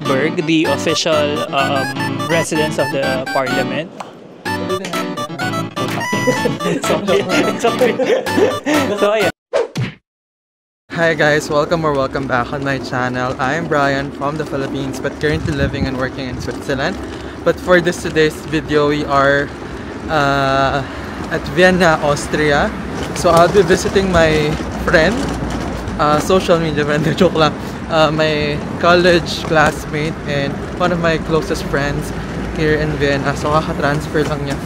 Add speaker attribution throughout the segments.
Speaker 1: Berg, the official residence of the parliament. So, yeah.
Speaker 2: Hi guys, welcome back on my channel. I'm Brian from the Philippines but currently living and working in Switzerland. But for today's video, we are at Vienna, Austria. So I'll be visiting my friend, social media friend, joke lang, my college classmate and one of my closest friends here in Vienna. So kaka-transfer lang niya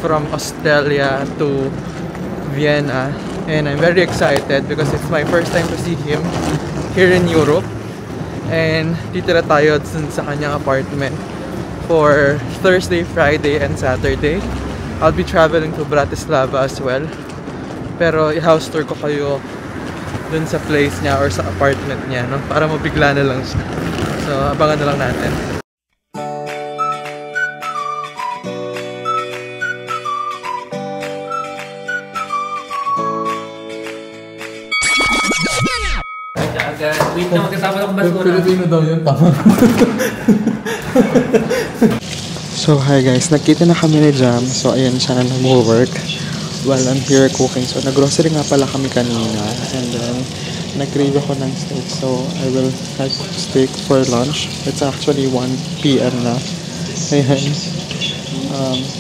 Speaker 2: from Australia to Vienna. And I'm very excited because it's my first time to see him here in Europe. And titira tayo sa kanyang apartment for Thursday, Friday, and Saturday. I'll be traveling to Bratislava as well. Pero i-house tour ko kayo dun sa place niya or sa apartment niya, no? Para mabigla na lang siya. So, abangan na lang natin.
Speaker 1: Wait na, magkasama ng basura.
Speaker 2: Pilipino daw yun, tama. So hi guys, nagkita na kami ni Jam. So ayan siya nag-work while I'm here cooking. So nag-grocery nga pala kami kanina. And then nag-crave ako ng steak. So I will have steak for lunch. It's actually 1 PM na. Ayan.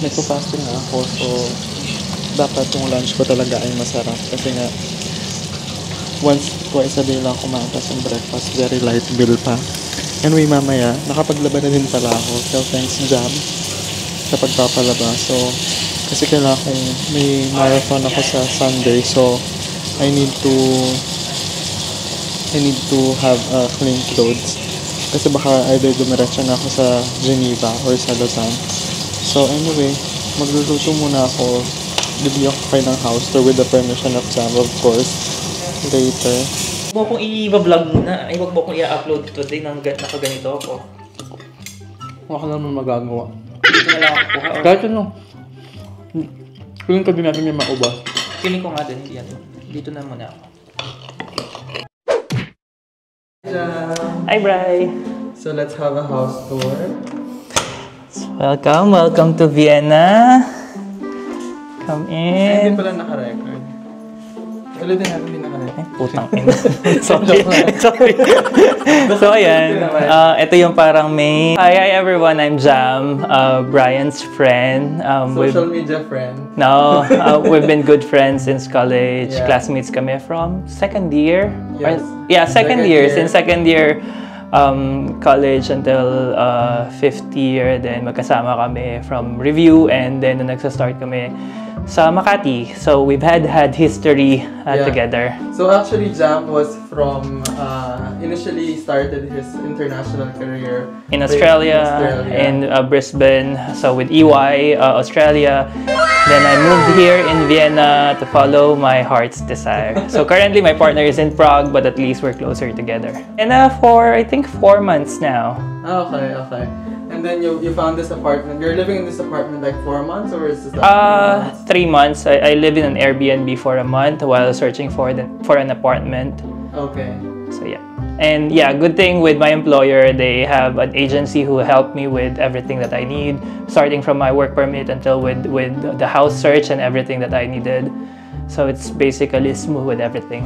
Speaker 2: Nagpo-fasting na ako. So dapat yung lunch ko talaga ay masarap. Kasi nga twice a day lang kumain ng breakfast, very light bill pa. Anyway, mamaya, nakapaglaba na din pala ako. So, thanks Jam sa pagpapalaba. So, kasi kailangan kong may marathon ako sa Sunday. So, I need to have clean clothes. Kasi baka either dumiretso na ako sa Geneva or sa Lausanne. So, anyway, magluluto muna ako. Bibigyan ko kayo ng house tour with the permission of Jam, of course. Later.
Speaker 1: Huwag mo akong i-vlog muna. Ay, huwag mo akong i-upload today nang nakaganito ako.
Speaker 2: Wala ka naman magagawa.
Speaker 1: Dito na lang ako kuha.
Speaker 2: Kahit ano. Feeling ko din natin yung maubos.
Speaker 1: Feeling ko nga din, hindi yan. Dito na muna ako. Hi, Bri!
Speaker 2: So let's have a house tour.
Speaker 1: Welcome to Vienna. Come in.
Speaker 2: Hindi pala naka-record. Ulitin natin din naka-record.
Speaker 1: Putang ina. Sorry. So, ayan. Ito yung parang main. Hi everyone. I'm Jam. Brian's friend.
Speaker 2: Social media friend.
Speaker 1: No. We've been good friends since college. Yeah. Classmates kami from second year.
Speaker 2: Yes.
Speaker 1: Second year. Since second year college until fifth year. Then magkasama kami from review. And then nagsa-start kami sa Makati. So we've had history together.
Speaker 2: So actually Jam was from initially started his international career
Speaker 1: in Australia. In Brisbane. So with EY Australia. Then I moved here in Vienna to follow my heart's desire. So currently my partner is in Prague, but at least we're closer together. And for I think 4 months now.
Speaker 2: Okay. And then you found this apartment. You're living in this apartment like 4 months, or is this
Speaker 1: 3 months. I live in an Airbnb for a month while searching for an apartment.
Speaker 2: Okay.
Speaker 1: So yeah. And yeah, good thing with my employer, they have an agency who helped me with everything that I need, starting from my work permit until with the house search and everything that I needed. So it's basically smooth with everything.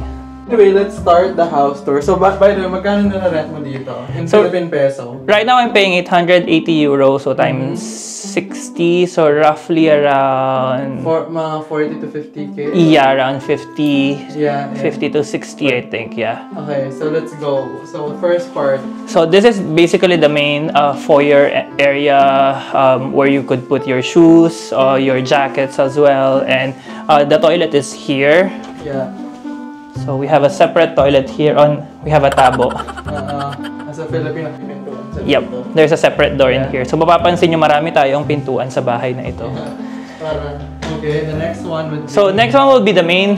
Speaker 2: Anyway, let's start the house tour. So, by the way, magkano na rent mo dito? In Philippine peso?
Speaker 1: Right now, I'm paying 880 euros, so times 60, so roughly around...
Speaker 2: Mga 40 to 50K?
Speaker 1: Yeah, around 50,
Speaker 2: yeah.
Speaker 1: 50 to 60, I think, yeah.
Speaker 2: Okay, so let's go. So, first part.
Speaker 1: So, this is basically the main foyer area where you could put your shoes, your jackets as well, and the toilet is here.
Speaker 2: Yeah.
Speaker 1: So we have a separate toilet here we have a tabo.
Speaker 2: As a Filipino, pintuan sa
Speaker 1: Yep, there's a separate door in here. So mapapansin nyo marami tayong pintuan sa bahay na ito.
Speaker 2: Okay, the next one would be...
Speaker 1: So next one will be the main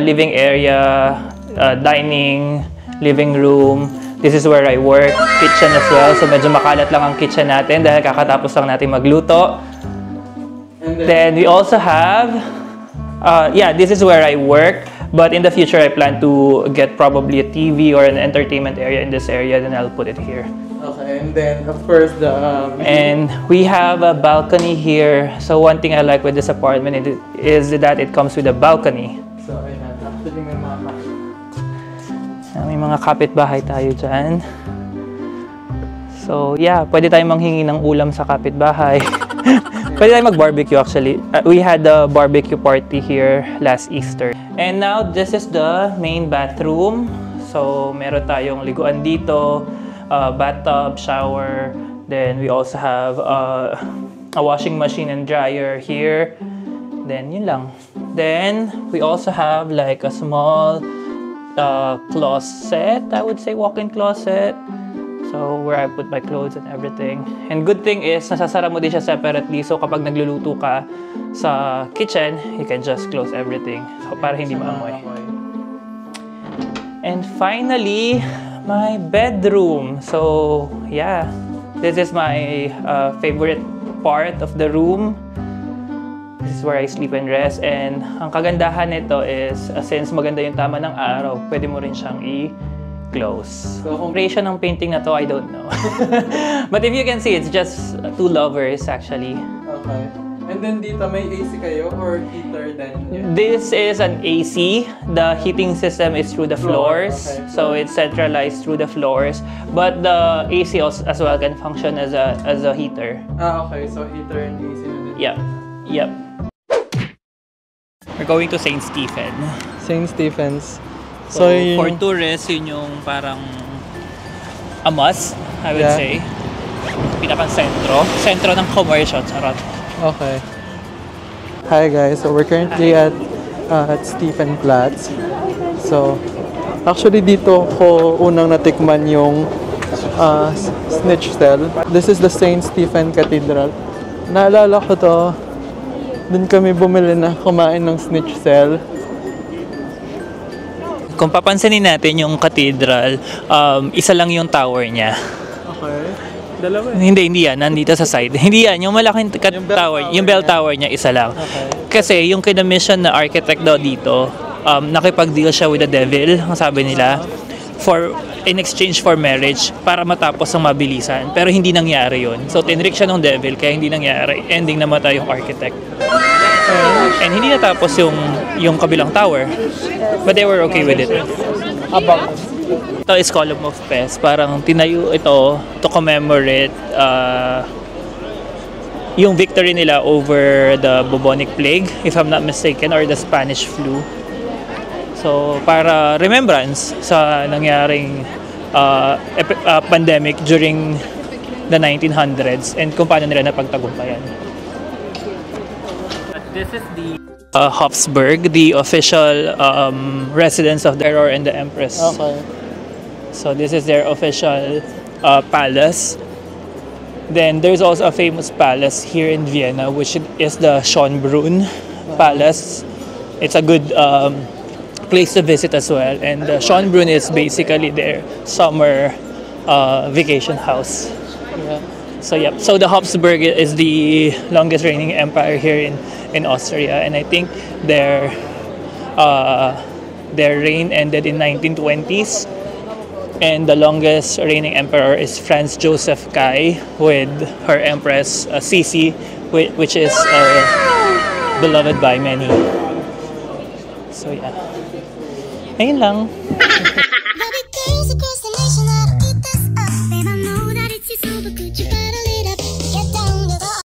Speaker 1: living area, dining, living room. This is where I work, kitchen as well. So medyo makalat lang ang kitchen natin dahil kakatapos lang natin magluto. And then we also have, this is where I work. But in the future, I plan to get probably a TV or an entertainment area in this area, then I'll put it here.
Speaker 2: Okay, and then of course the
Speaker 1: And we have a balcony here. So one thing I like with this apartment is that it comes with a balcony.
Speaker 2: so ayan, actually
Speaker 1: May mga kapitbahay tayo dyan. So yeah, pwede tayong manghingi ng ulam sa kapitbahay. Pwede tayong mag-barbecue actually. We had a barbecue party here last Easter. And now this is the main bathroom. So meron tayong liguan dito, bathtub, shower. Then we also have a washing machine and dryer here. Then yun lang. Then we also have like a small closet, I would say walk-in closet. So where I put my clothes and everything. And good thing is nasasara mo din siya separately. So kapag nagluluto ka sa kitchen, you can just close everything. So para hindi maamoy. And finally, my bedroom. So yeah, this is my favorite part of the room. This is where I sleep and rest. And ang kagandahan nito is, since maganda yung tama ng araw, pwede mo rin siyang i-close. So, kung creation ng painting na to, I don't know. But if you can see, it's just two lovers actually.
Speaker 2: Okay. And then dito may AC kayo or heater then? Yeah.
Speaker 1: This is an AC. The heating system is through the floors.
Speaker 2: Okay.
Speaker 1: So it's centralized through the floors. But the AC also, as well can function as a heater.
Speaker 2: Okay. So heater and AC na din.
Speaker 1: Yep. Yep. We're going to St. Stephen.
Speaker 2: St. Stephen's.
Speaker 1: So for tourists, yun yung parang a must, I would say. Pinakang sentro ng commercial, charot.
Speaker 2: Okay. Hi guys, so we're currently at Stephen Platz. So actually dito ko unang natikman yung Schnitzel. This is the St. Stephen Cathedral. Naalala ko to, dun kami bumili na kumain ng Schnitzel.
Speaker 1: Kung papansinin natin yung cathedral, isa lang yung tower niya.
Speaker 2: Okay. Dalawa.
Speaker 1: Hindi yan. Nandito sa side. Hindi yan. Yung malaking tower, yung bell tower niya, isa lang.
Speaker 2: Okay.
Speaker 1: Kasi yung kina-mission na architect daw dito, nakipag-deal siya with the devil, ang sabi nila, in exchange for marriage, para matapos ang mabilisan. Pero hindi nangyari yun. So, tinrik siya ng devil, kaya hindi nangyari. Ending namatay yung architect. And hindi natapos yung kabilang tower. But they were okay with it. Ito is Column of Pest. Parang tinayo ito to commemorate yung victory nila over the bubonic plague, if I'm not mistaken, or the Spanish flu. So, para remembrance sa nangyaring pandemic during the 1900s and kung paano nila napagtagumpayan. This is the Habsburg, the official residence of the Emperor and the Empress.
Speaker 2: Okay.
Speaker 1: So this is their official palace. Then there's also a famous palace here in Vienna, which is the Schönbrunn Palace. It's a good place to visit as well. And the Schönbrunn is basically their summer vacation house.
Speaker 2: Yeah.
Speaker 1: So yeah, so the Habsburg is the longest reigning empire here in Austria, and I think their reign ended in 1920s. And the longest reigning emperor is Franz Joseph Kai with her empress Sisi, which is beloved by many. So yeah, ayun lang.